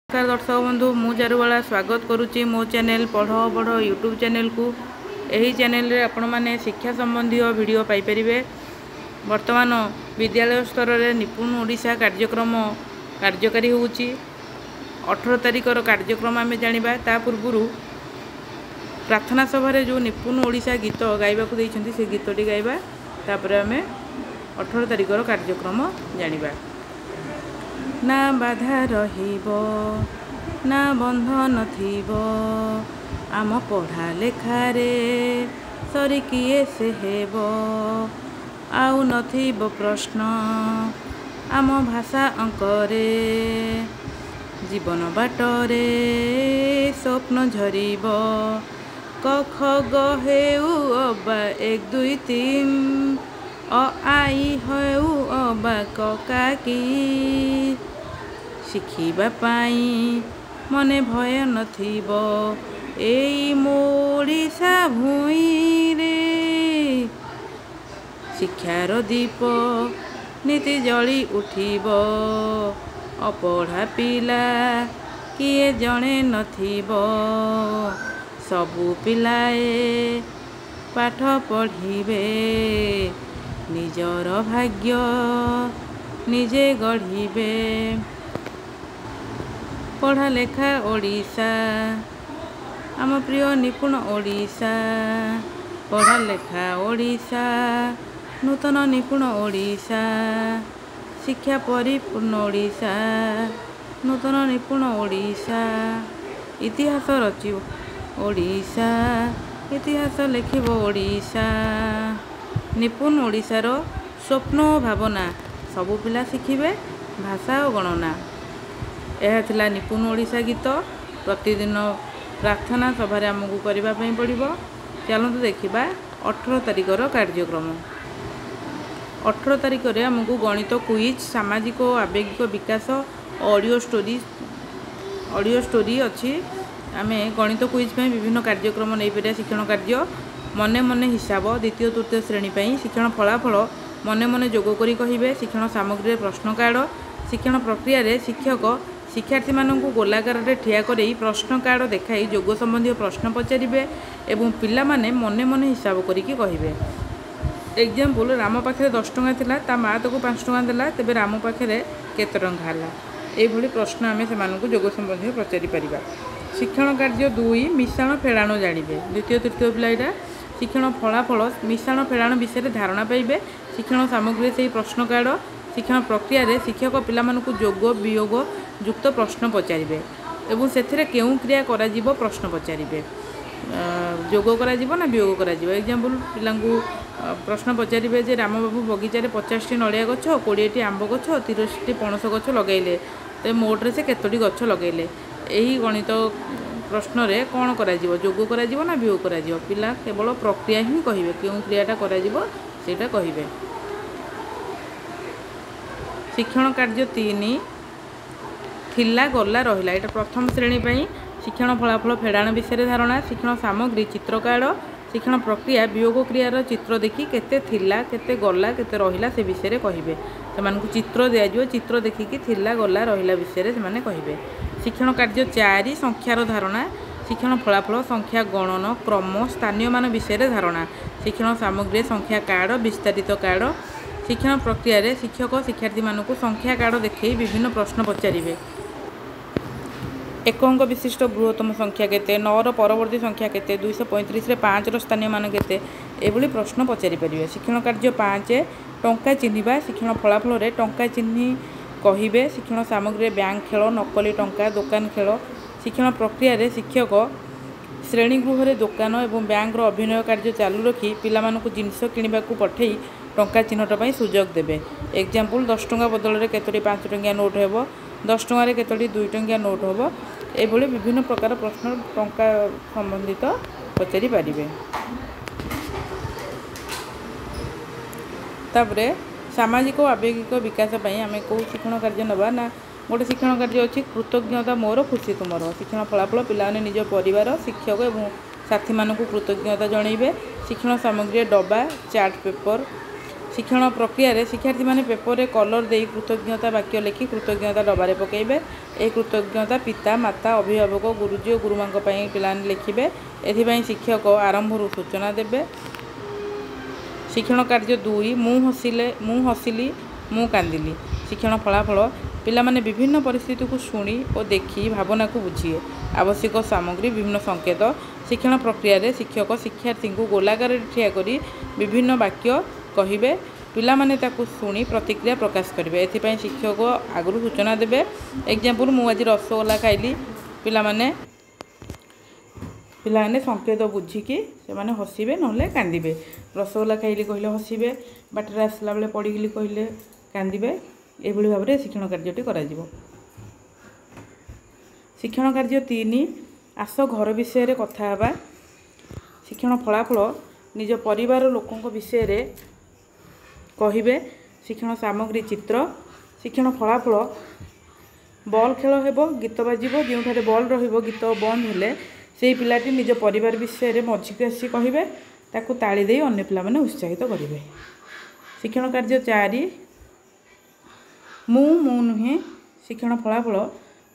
नमस्कार दर्शक बंधु मु चारुबाला स्वागत करुच्ची मो चैनल पढ़ बढ़ यूट्यूब चैनल को। यही चैनल रे आपण माने शिक्षा संबंधी वीडियो पाई परिबे। वर्तमान विद्यालय स्तर रे निपुण ओडिशा कार्यक्रम कार्यकारी होउची। 18 तारिख रो कार्यक्रम आमे जानिबा। ता पूर्वरु प्रार्थना सभा रे जो निपुण ओडिशा गीत गाइबा को दैछंती से गीतटी गाइबा। तापर आमे 18 तारिख रो कार्यक्रम जानिबा। ना बाधा रहिबो ना बंधन थिबो आम पढ़ा लेखारे सरी किए से हेबो आउ नथिबो प्रश्न आम भाषा अंकरे जीवन बाटरे स्वप्न झरिबो क ख ग हेउ अबा 1 2 3 अ आई हेउ अबा क काकी शिखिबा पाई मने भय नथिबो एई मोड़िसा भूई रे शिक्षार दीप नीति जली उठिबो अपढ़ा पिला किए जणे नथिबो सबु पिलाए पाठ पढ़िबे निजर भाग्य निजे गढ़िबे। पढ़ा लेखा ओडिशा आम प्रिय निपुण ओडिशा पढ़ा लेखा ओडिशा नूतन निपुण ओडिशा शिक्षा परिपूर्ण ओडिशा नूतन निपुण ओडिशा इतिहास रचिब ओडिशा इतिहास लिखिब ओडिशा निपुण ओडिशार स्वप्न और भावना सबु पिला शिखिबे भाषा और गणना। यह थिला निपुण ओडिशा गीत। प्रतिदिन प्रार्थना सभा आमको करने पड़ो। चलते देखा 18 तारिख कार्यक्रम। 18 तारिख में आमको गणित क्विज सामाजिक और आवेगिक विकास ऑडियो स्टोरी अच्छी। आम गणित क्विज पे विभिन्न कार्यक्रम नहीं पार। शिक्षण कार्य मने मने हिसाब द्वितीय तृतीय श्रेणी शिक्षण फलाफल मने मने जोग करी कहिबे। शिक्षण सामग्री प्रश्न कार्ड शिक्षण प्रक्रिया रे शिक्षक शिक्षार्थी माननकु गोलाकार रे ठिया करई प्रश्न कार्ड देखाई जोग संबंधी प्रश्न पचारिबे एवं पिला माने मने मने हिसाब करिकी कहिबे। एग्जाम्पल राम पाखे 10 टंका थिला ता मा ताको 5 टंका देला तेबे राम पाखे केते टंका हला एई भली प्रश्न आमे से माननकु जोग संबंधी पचारि परिबा। शिक्षण कार्य 2 मिश्रण फेड़ाण जानिबे। द्वितीय तृतीय पिला एटा शिक्षण फलाफल मिश्रण फेड़ाण विषय धारणा पाइबे। शिक्षण सामग्री से प्रश्न कार्ड शिक्षण प्रक्रिया रे शिक्षक पिला मानकु जोग वियोग युक्त प्रश्न पचारिबे एवं सेथिरे केउ क्रिया करा जीवो प्रश्न पचारिबे। जोग करा जीवो ना वियोग करा जीवो। एग्जाम्पल पिलांकु प्रश्न पचारिबे जे राम बाबू बगीचा रे 50 टी नड़िया गछ 20 टी आंब गछ 30 टी पणस गछ लगैले ते मोटरे से केतोटी गछ लगैले। एही गणित प्रश्न रे कौन करा जीवो जोग करा जीवो ना वियोग करा जीवो। पिला केवल प्रक्रिया ही कहिबे केउ क्रियाटा करा जीवो सेटा कहिबे। शिक्षण कार्य 3 थिला गला रहिला एटा प्रथम श्रेणी पई। शिक्षण फलाफल फेड़ाण विषय धारणा शिक्षण सामग्री चित्र कार्ड शिक्षण प्रक्रिया वियोग क्रियार चित्र देखि केते थिला केते गला केते रहिला से विषय कहिबे। सेमानकु चित्र दिया जिवो चित्र देखिकी थिला गला रहिला विषय से माने कहिबे। शिक्षण कार्य 4 संख्यार धारणा शिक्षण फलाफल संख्या गणन क्रम स्थानीय मान विषय धारणा शिक्षण सामग्री संख्या कार्ड विस्तारित कार्ड शिक्षण प्रक्रिया रे शिक्षक शिक्षार्थी मानकु संख्या कार्ड देखै विभिन्न प्रश्न पचारिबे। एक अंक विशिष्ट बृहत्तम संख्या केते 9 रो परवर्ती संख्या केते 235 रे 5 रो स्थानीय मान केते एभली प्रश्न पचारि परिबे। शिक्षण कार्य 5 टंका चिन्हिबा शिक्षण फलाफल रे टंका चिन्हि कहिबे। शिक्षण सामग्री बैंक खेल नकली टंका दुकान खेल शिक्षण प्रक्रिया रे शिक्षक श्रेणी गृह रे दुकान एवं बैंक रो अभिनय कार्य चालू रखी पिला मानकु जिनिस किनिबा को पठेई टंका चिन्हट पई सुजोग देबे। एग्जाम्पल 10 टंका बदल रे केतोटी 5 टंकिया नोट हेबो 10 टंका रे केतोटी 2 टंकिया नोट हेबो एभली विभिन्न प्रकार प्रश्न टंका संबंधित पचारि पारिबे। तापरे सामाजिक और आवेगिक विकास पई आमे को शिक्षण कार्य नबा ना गोटे शिक्षण कार्य अच्छी कृतज्ञता मोर खुशी तुमर। शिक्षण फलाफल पिला निज परिवार शिक्षक और साथी मानक कृतज्ञता जनइबे। शिक्षण सामग्री डब्बा चार्ट पेपर शिक्षण प्रक्रिया शिक्षार्थी मैंने पेपर में कलर दे कृतज्ञता वाक्य लिखि कृतज्ञता डबारे पकेबे। ए कृतज्ञता पिता माता अभिभावक गुरुजी और गुरुमां पिला लिखिबे। एथिपाई शिक्षक आरंभ सूचना देबे। शिक्षण कार्य 2 मु हसिली मु कांदिली। शिक्षण फलाफल पिला माने विभिन्न परिस्थिति को शुणी और देखी भावना को बुझिए। आवश्यक सामग्री विभिन्न संकेत। शिक्षण प्रक्रिया रे शिक्षक शिक्षार्थी को गोलाकार ठिया करी विभिन्न वाक्य कहिबे। पिला माने ताकू शुणी प्रतिक्रिया प्रकाश करेंगे। एथिपाई शिक्षक आगु सूचना देबे। एग्जांपल मु आज रसगोला खाइली। पिला माने संकेत बुझिकी से माने हसिबे नहले कांदिबे। रसगोला खाइली कहले हसिबे, बाटर आसला बेले पड़ीगली कहले कांदिबे। एभली भाव में शिक्षण कार्यटी करा जिवो। शिक्षण कार्य 3 आस घर विषय कथा हेबा। शिक्षण फलाफल निज परिवार लोकों विषय रे कहिबे। शिक्षण सामग्री चित्र। शिक्षण फलाफल बॉल खेल हेबो, गीत बाजिबो। जोठारे बॉल रहिबो गीत बंद हेले से पिलाटी निज परिवार विषय रे मझिक आसी कहिबे। ताकू ताली दे अन्य पिला माने उत्साहित करिवे। शिक्षण कार्य 4 मु नुहे। शिक्षण फलाफल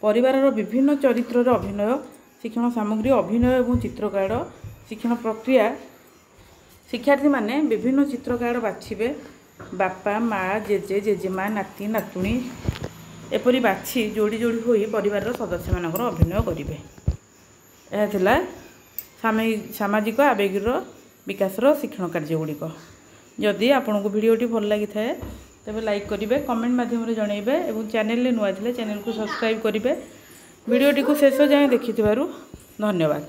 परिवार विभिन्न चरित्र अभिनय। शिक्षण सामग्री अभिनय और चित्रकार। शिक्षण प्रक्रिया शिक्षार्थी माने विभिन्न चित्रकार बाछिबे। बापा माँ जेजे जेजेमा नाती नातुणी एपरी बाछी जोड़ी जोड़ी होई परिवार सदस्य मानकर अभिनय करिवे। यह थिला सामाजिक आवेगर विकासर शिक्षण कार्य गुड़िक। जदि आपको भिडियोटी भल लगी थाए तेबे लाइक करेंगे, कमेंट माध्यम जनइबे और चैनल नुआ थिले चैनल को सब्सक्राइब करेंगे। भिडियोटी को शेष जाए देखि धन्यवाद।